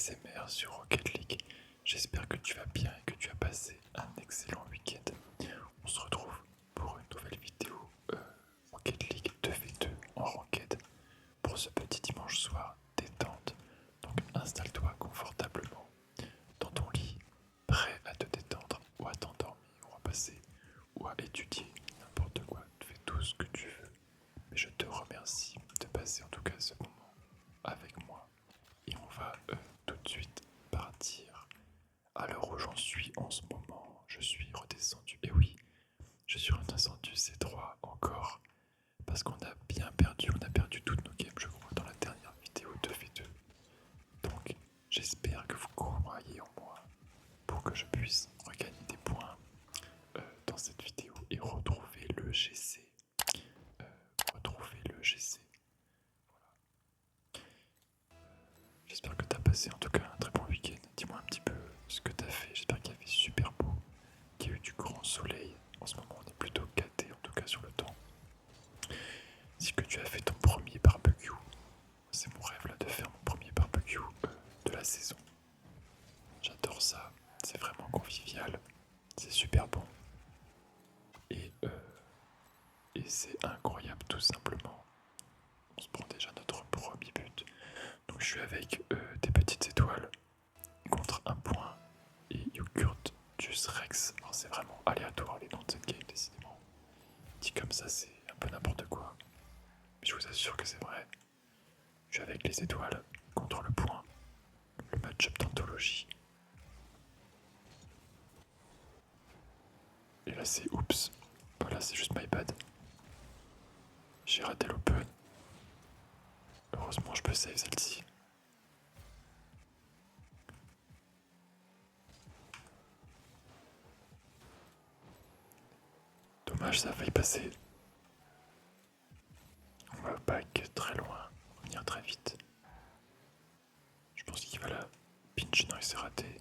ASMR sur Rocket League. J'espère que tu vas bien et que tu as passé un excellent week-end. On se retrouve pour une nouvelle vidéo Rocket League 2v2 en ranked pour ce petit dimanche soir détente. Donc installe-toi confortablement dans ton lit, prêt à te détendre ou à t'endormir ou à passer ou à étudier, n'importe quoi. Fais tout ce que tu veux. Mais je te remercie de passer en tout cas ce moment avec moi. Et on va tout de suite partir. À l'heure où j'en suis en ce moment, je suis redescendu. Et oui, je suis redescendu C3 encore. Parce qu'on a bien perdu, on a perdu toutes nos games, je crois, dans la dernière vidéo 2v2. Donc, j'espère que vous croyez en moi pour que je puisse regagner des points dans cette vidéo et retrouver le GC. Retrouver le GC. J'espère que tu as passé en tout cas un très bon week-end. Dis-moi un petit peu ce que tu as fait. J'espère qu'il y avait super beau, qu'il y a eu du grand soleil. En ce moment, on est plutôt gâté en tout cas sur le temps. Si que tu as fait ton premier barbecue, c'est mon rêve là de faire mon premier barbecue de la saison. J'adore ça, c'est vraiment convivial, c'est super bon. Et, euh, et c'est incroyable tout simplement. On se prend déjà notre premier but. Donc je suis avec des petites étoiles contre un point et Yogurt Jus Rex. Alors c'est vraiment aléatoire les noms de cette game décidément. Dit comme ça c'est un peu n'importe quoi. Mais je vous assure que c'est vrai. Je suis avec les étoiles contre le point. Le match-up d'anthologie. Et là c'est oups. Voilà c'est juste my bad. J'ai raté l'open. Heureusement je peux save celle-ci. Dommage, ça a failli passer. On va back très loin, revenir très vite. Je pense qu'il va la pinch, non il s'est raté.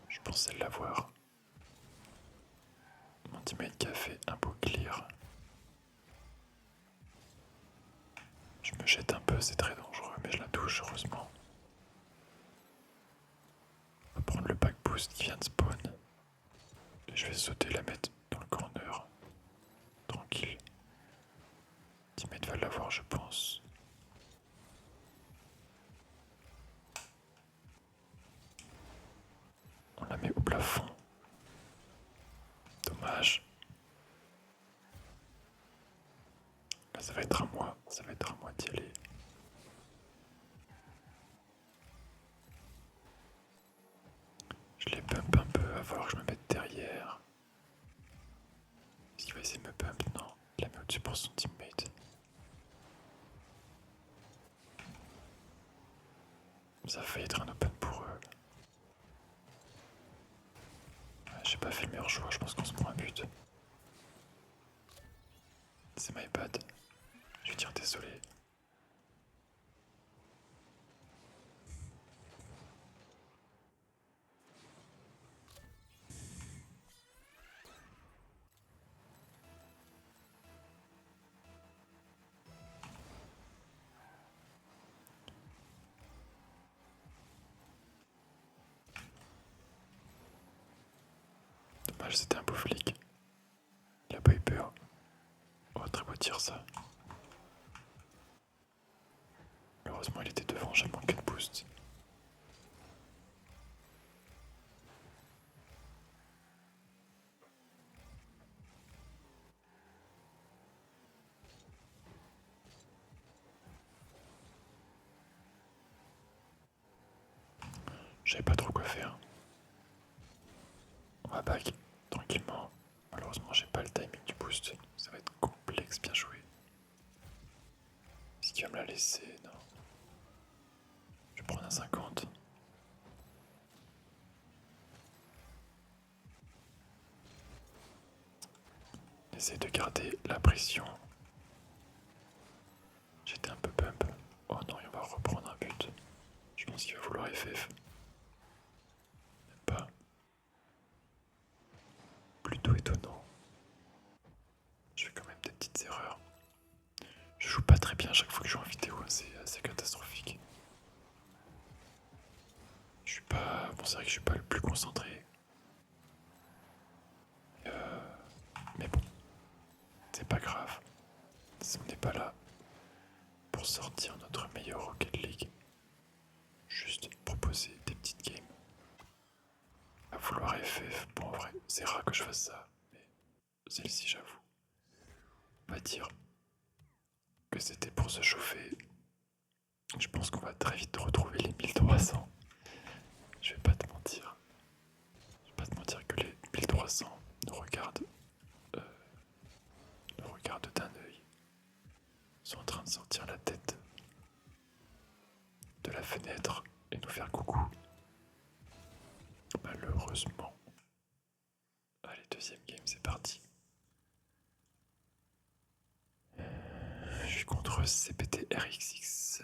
Je pensais l'avoir. Mon teammate qui a fait un beau clear. Je me jette un peu, c'est très dangereux, mais je la touche heureusement. On va prendre le back boost qui vient de spawn. Et je vais sauter la mettre dans le corner. Tranquille. Teammate va l'avoir, je pense. On la met au plafond. Dommage. Là, ça va être à moi. Ça va être à moi d'y aller. Je les pump un peu, à voir que je me mette derrière. Est-ce qu'il va essayer de me pump? Non. Il la met au-dessus pour son teammate. Ça a failli être un open pour eux. Ouais, j'ai pas fait le meilleur choix, je pense qu'on se prend un but. C'est my bad. Je vais dire désolé. Dommage, c'était un beau flic. Il a pas eu peur. Oh, très beau tir ça. Heureusement, il était devant, j'ai manqué de boost. Je savais pas trop quoi faire. On va back tranquillement. Malheureusement, j'ai pas le timing du boost. Ça va être complexe, bien joué. Est-ce qu'il va me la laisser? Non. Je vais prendre un 50. Essaye de garder la pression. J'étais un peu pump. Oh non, il va reprendre un but. Je pense qu'il va vouloir FF. Même pas. Plutôt étonnant. Je fais quand même des petites erreurs. Je joue pas très bien à chaque fois que je joue en vidéo, c'est assez catastrophique. suis pas... Bon, c'est vrai que je suis pas le plus concentré. Mais bon, c'est pas grave. On n'est pas là pour sortir notre meilleur Rocket League. Juste proposer des petites games. À vouloir FF, bon en vrai, c'est rare que je fasse ça, mais celle-ci j'avoue. On va dire que c'était pour se chauffer. Je pense qu'on va très vite retrouver les 1300. Je vais pas te mentir. Je vais pas te mentir que les 1300 euh, nous regardent d'un œil. Ils sont en train de sortir la tête de la fenêtre et nous faire coucou. Malheureusement. Allez, deuxième game, c'est parti. Je suis contre CPT RXX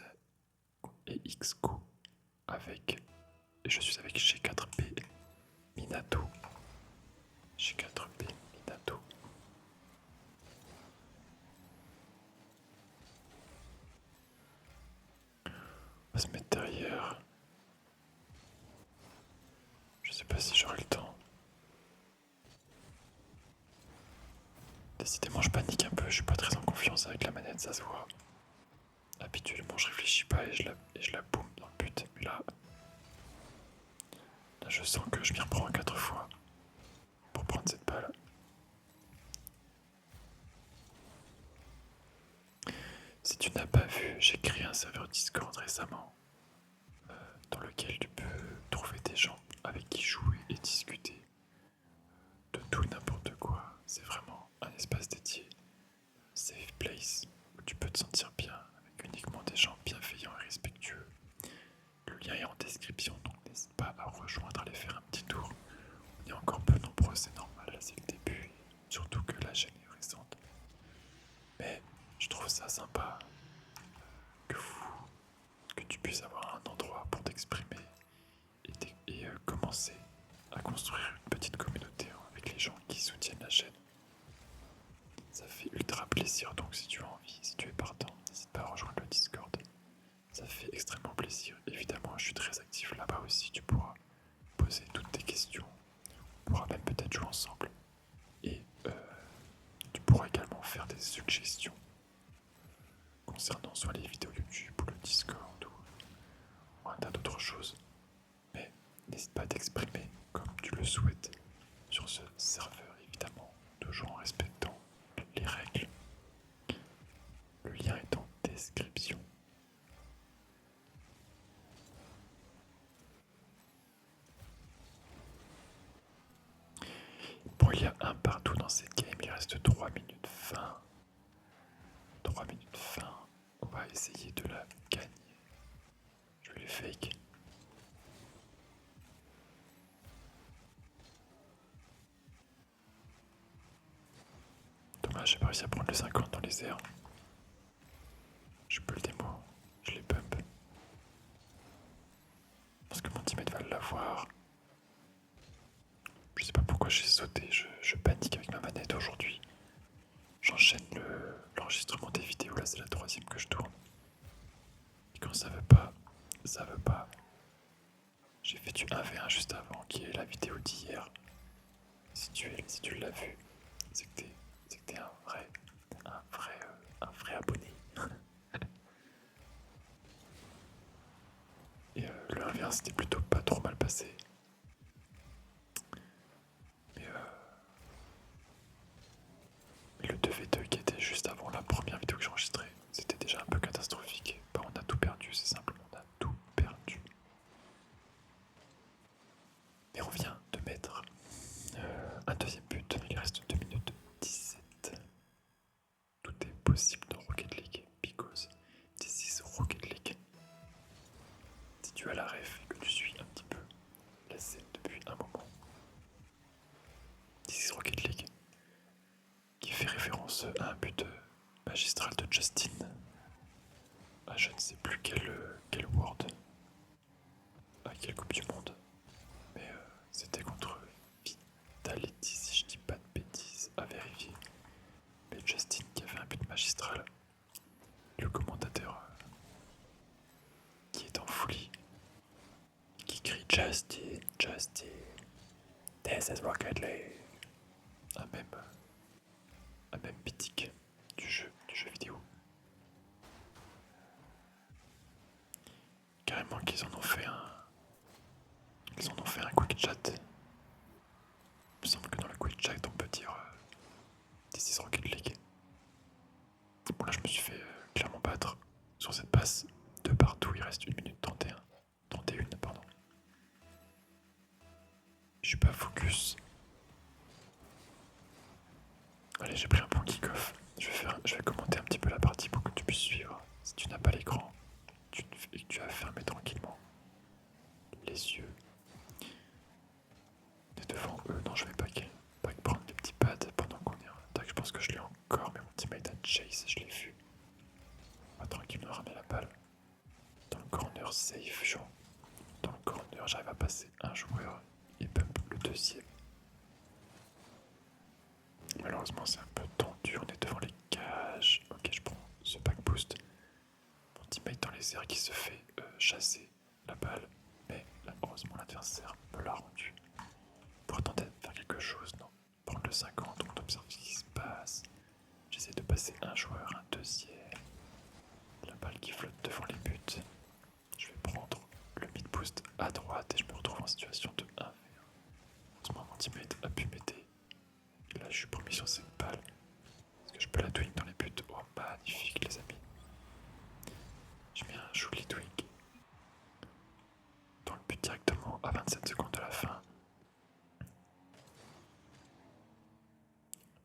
et XCO avec. Et je suis avec G4B Minato. G4B Minato. On va se mettre derrière. Je sais pas si j'aurai le temps. Décidément, je panique un peu, je suis pas très en confiance avec la manette, ça se voit. Habituellement, je réfléchis pas et je la boum dans le but. Mais là, je sens que je m'y reprends 4 fois pour prendre cette balle. Si tu n'as pas vu, j'ai créé un serveur Discord récemment dans lequel tu peux trouver des gens avec qui jouer et discuter de tout et n'importe quoi. C'est vraiment un espace dédié, safe place, où tu peux te sentir bien avec uniquement des gens bienveillants et respectueux. Le lien est en description, donc n'hésite pas à rejoindre, à aller faire un petit tour. On est encore peu nombreux, c'est normal, là c'est le début, surtout que la chaîne est récente. Mais je trouve ça sympa que tu puisses avoir un endroit pour t'exprimer et commencer à construire une petite communauté avec les gens qui soutiennent la chaîne. Ça fait ultra plaisir, donc si tu as envie, si tu es partant, n'hésite pas à rejoindre le Discord. Ça fait extrêmement plaisir. Évidemment, je suis très actif là-bas aussi, tu pourras poser toutes tes questions. On pourra même peut-être jouer ensemble. Et tu pourras également faire des suggestions concernant soit les vidéos YouTube ou le Discord ou un tas d'autres choses. Mais n'hésite pas à t'exprimer comme tu le souhaites sur ce serveur, évidemment, toujours en respectant les règles. Le lien est en description. Bon, il y a un partout dans cette game, il reste 3 minutes 20. 3 minutes 20. On va essayer de la gagner. Je vais les fake. Dommage, j'ai pas réussi à prendre le 50 dans les airs. Je peux le démo, je les pump. Parce que mon teammate va l'avoir. Je sais pas pourquoi j'ai sauté, je panique avec ma manette aujourd'hui. J'enchaîne l'enregistrement des vidéos, là c'est la 3e que je tourne. Et quand ça veut pas, ça veut pas. J'ai fait du 1v1 juste avant, qui est la vidéo d'hier. Si tu l'as vu, c'est que t'es un vrai abonné. Et le 1v1 c'était plutôt pas trop mal passé. Mais le 2v2 qui était juste avant la première vidéo que j'ai enregistrée, c'était déjà un peu catastrophique. Bah, on a tout perdu, c'est simple, on a tout perdu. Mais on vient de mettre un deuxième but, il reste 2 minutes 17. Tout est possible dans Rocket League, because this is Rocket League. Si tu as la ref et que tu suis un petit peu la scène depuis un moment, this is Rocket League, qui fait référence à un but magistral de Justin. Ah, je ne sais plus quel World, à quelle Coupe du Monde, mais c'était contre Vitality, si je dis pas de bêtises, à vérifier. Mais Justin qui avait un but magistral, le commentateur qui est en folie, qui crie Justin, this is Rocket League. Un même mythique du jeu vidéo. Carrément qu'ils en ont fait un. Ils en ont fait un quick chat. Il me semble que dans le quick chat on peut dire This is Rocket League. Bon là je me suis fait clairement battre sur cette passe de partout, il reste 1 minute 31. 31 pardon. Je suis pas focus. Allez, j'ai pris un bon kick-off. Je vais commenter un petit peu la partie pour que tu puisses suivre. Si tu n'as pas l'écran et que tu vas fermer tranquillement les yeux. On est devant eux. Non, je vais pas prendre les petits pads pendant qu'on est en attaque. Je pense que je l'ai encore, mais mon teammate a chase, je l'ai vu. On va tranquillement ramener la balle. Dans le corner, safe, Jean. Dans le corner, j'arrive à passer un joueur et bump le deuxième. Malheureusement, c'est un peu tendu. On est devant les cages. Ok, je prends ce back boost. Mon teammate dans les airs qui se fait chasser la balle. Mais là, heureusement, l'adversaire me l'a rendu. Pour tenter de faire quelque chose, non. Prendre le 50, on observe ce qui se passe. J'essaie de passer un joueur, un deuxième. La balle qui flotte devant les buts. Je vais prendre le mid boost à droite et je me retrouve en situation de 1v1. Heureusement, mon teammate a pu m'aider. Là, je suis promis sur cette balle. Est-ce que je peux la twink dans les buts? Oh, magnifique, les amis. Je mets un joli twink dans le but directement à 27 secondes de la fin.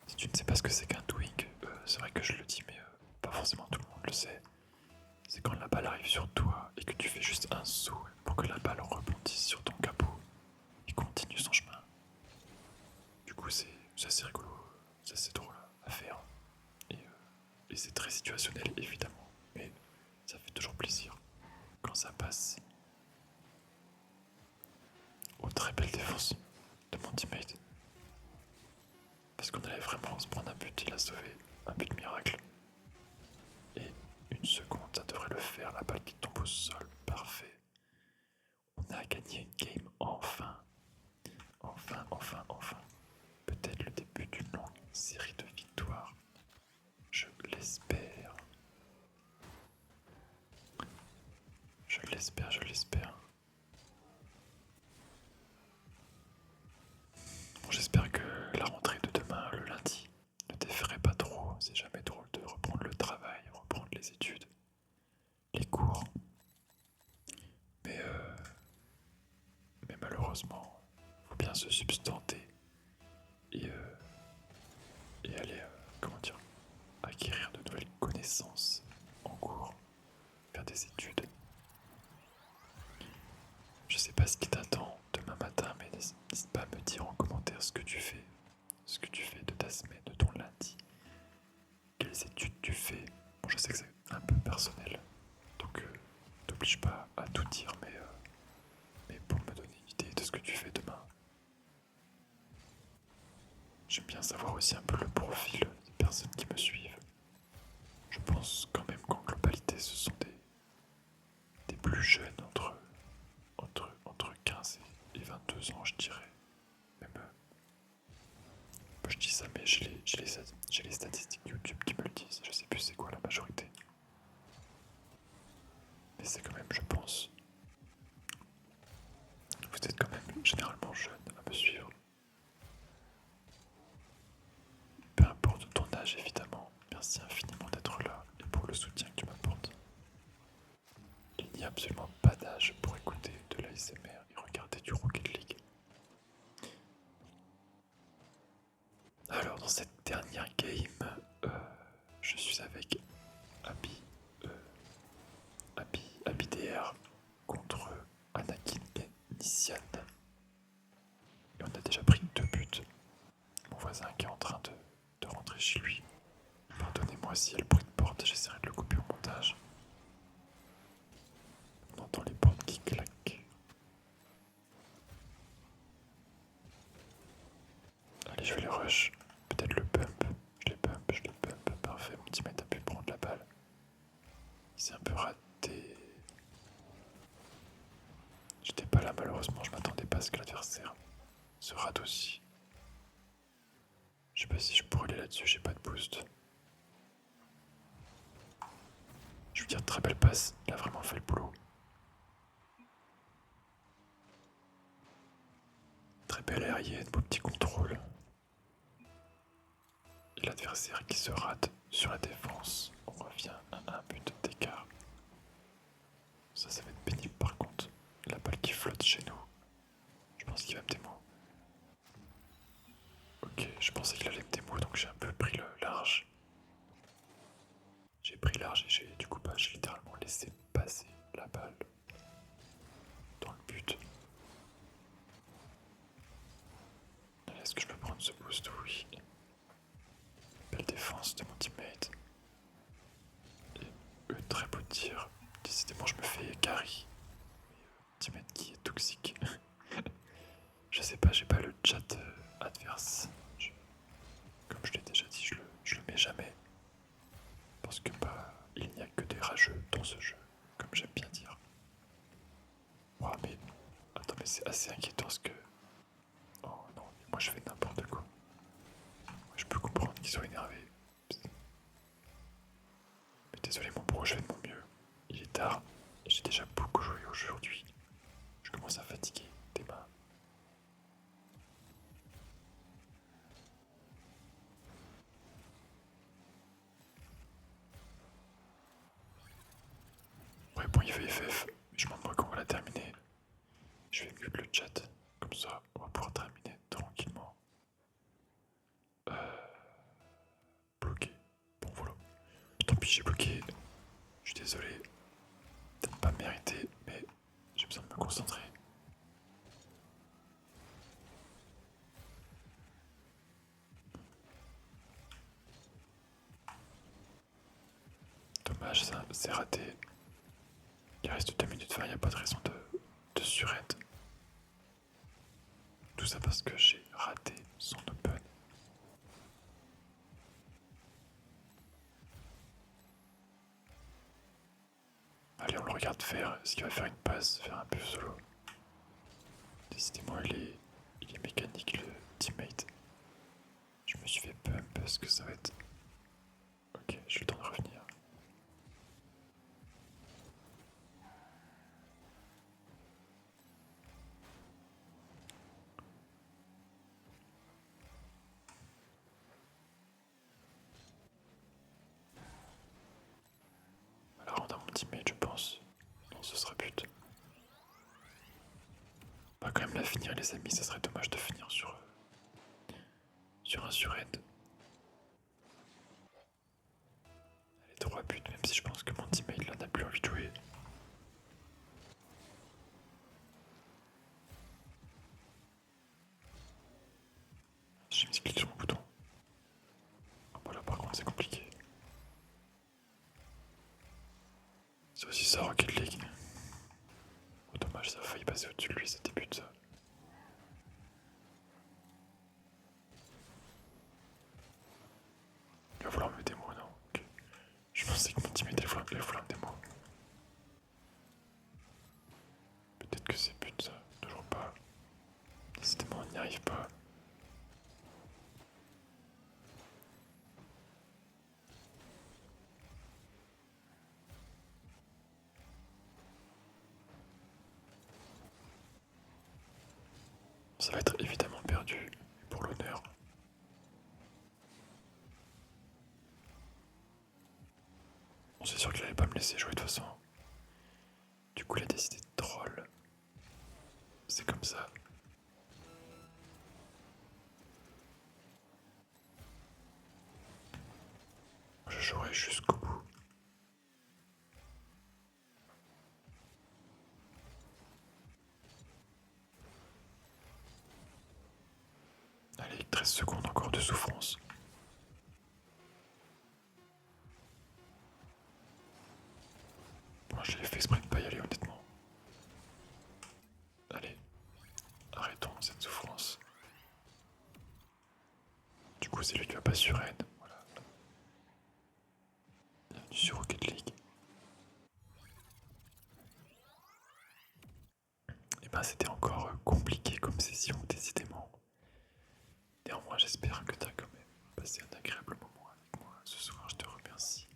Si tu ne sais pas ce que c'est qu'un twink, c'est vrai que je le dis, mais pas forcément tout le monde le sait. C'est quand la balle arrive sur toi et que tu fais juste un saut pour que la balle rebondisse sur ton capot et continue son chemin. Du coup, c'est assez rigolo, c'est assez drôle à faire. Et c'est très situationnel, évidemment. Mais ça fait toujours plaisir quand ça passe. Oh, très belle défense de mon teammate. Parce qu'on allait vraiment se prendre un but, il a sauvé un but miracle. Et 1 seconde, ça devrait le faire, la balle qui tombe au sol, parfait. On a gagné une game, enfin. Enfin. Peut-être le début d'une longue série de victoires. Je l'espère. Je l'espère. Bon, j'espère que la rentrée de demain, le lundi, ne t'effraie pas trop. C'est jamais drôle de reprendre le travail, reprendre les études, les cours. Mais malheureusement, il faut bien se substanter et aller, acquérir de nouvelles connaissances en cours, faire des études. Je sais pas ce qui t'attend demain matin, mais n'hésite pas à me dire en commentaire ce que tu fais de ta semaine, de ton lundi. Quelles études tu fais? Bon, je sais que c'est un peu personnel, donc t'oblige pas à tout dire, mais pour me donner une idée de ce que tu fais demain. J'aime bien savoir aussi un peu le profil des personnes qui me suivent. Je pense quand même qu'en globalité, ce sont des plus jeunes entre 15 et 22 ans, je dirais. Même, je dis ça, mais j'ai les statistiques YouTube qui me le disent. Je sais plus c'est quoi la majorité. Mais c'est quand même, je pense. Vous êtes quand même généralement jeunes à me suivre. Peu importe ton âge, évidemment. Merci infiniment d'être là et pour le soutien que tu m'apportes. Il n'y a absolument pas d'âge pour écouter de l'ASMR et regarder du Rocket League. Alors dans cette dernière game, je suis avec Abidr contre Anakin Nician. Et on a déjà pris 2 buts. Mon voisin qui est en train de rentrer chez lui. Pardonnez-moi s'il y a le bruit de porte, j'essaierai de le couper au montage. On entend les portes qui claquent. Allez, je vais les rush. Peut-être le bump. Je les bump. Parfait, mon teammate a pu prendre la balle. Il s'est un peu raté. J'étais pas là malheureusement, Je sais pas si je pourrais aller là-dessus, j'ai pas de boost. Je veux dire, très belle passe, il a vraiment fait le boulot. Très belle aérienne, beau petit contrôle. Et l'adversaire qui se rate sur la défense. On revient à un but d'écart. Ça va être pénible par contre. La balle qui flotte chez nous. Je pense qu'il va me démo. Ok, je pensais qu'il allait me démo, donc j'ai un peu pris le large. J'ai pris large et du coup j'ai littéralement laissé passer la balle dans le but. Est-ce que je peux prendre ce boost? Oui. Belle défense de mon teammate. Et très beau tir. Décidément je me fais carry. Teammate qui est toxique. Je sais pas, j'ai pas le chat adverse. Comme je l'ai déjà dit, je le mets jamais. Parce que il n'y a que des rageux dans ce jeu, comme j'aime bien dire. Oh mais attends, mais c'est assez inquiétant ce que. Oh non, moi je fais n'importe quoi. Je peux comprendre qu'ils soient énervés. Mais désolé mon bro, je fais de mon mieux. Il est tard, et j'ai déjà beaucoup joué aujourd'hui. Je commence à fatiguer tes mains. Ouais, bon, il fait FF, mais je m'en moque, on va la terminer. Je vais mute le chat, comme ça on va pouvoir terminer tranquillement. Bloqué. Bon voilà. Tant pis, j'ai bloqué. Je suis désolé. Peut-être pas mérité, mais j'ai besoin de me concentrer. Dommage, ça c'est raté. Il reste 2 minutes 20, il n'y a pas de raison de surette. Tout ça parce que j'ai raté son open. Allez, on le regarde faire. Est-ce qu'il va faire une passe, faire un peu solo? Décidément, il est mécanique le teammate. Je me suis fait pump parce que ça va être. Ok, j'ai le temps de revenir. Alors, on a mon teammate, je pense. Non, ce sera but. On va quand même la finir, les amis. Ça serait dommage de finir sur un surend. Allez, 3 buts, même si je pense que mon teammate là n'a plus envie de jouer. J'ai mis clic sur mon bouton. Ah, voilà, par contre, c'est compliqué. C'est aussi ça, Rocket League. Oh, dommage, ça a failli passer au-dessus de lui, ça débute ça. Il va vouloir me démo, non? Okay. Je pensais que mon teammate allait vouloir me démo. Peut-être que c'est but ça, toujours pas. Décidément, on n'y arrive pas. Ça va être évidemment perdu, pour l'honneur. On sait sûr qu'il allait pas me laisser jouer de toute façon. Du coup, il a décidé de troll. C'est comme ça. Je jouerai jusqu'au bout. Allez, 13 secondes encore de souffrance. Moi, je l'ai fait exprès de pas y aller, honnêtement. Allez, arrêtons cette souffrance. Du coup, c'est lui qui va pas sur N. Voilà. Bienvenue sur Rocket League. Et ben, c'était encore compliqué comme session, décidément. Néanmoins, j'espère que t'as quand même passé un agréable moment avec moi ce soir. Je te remercie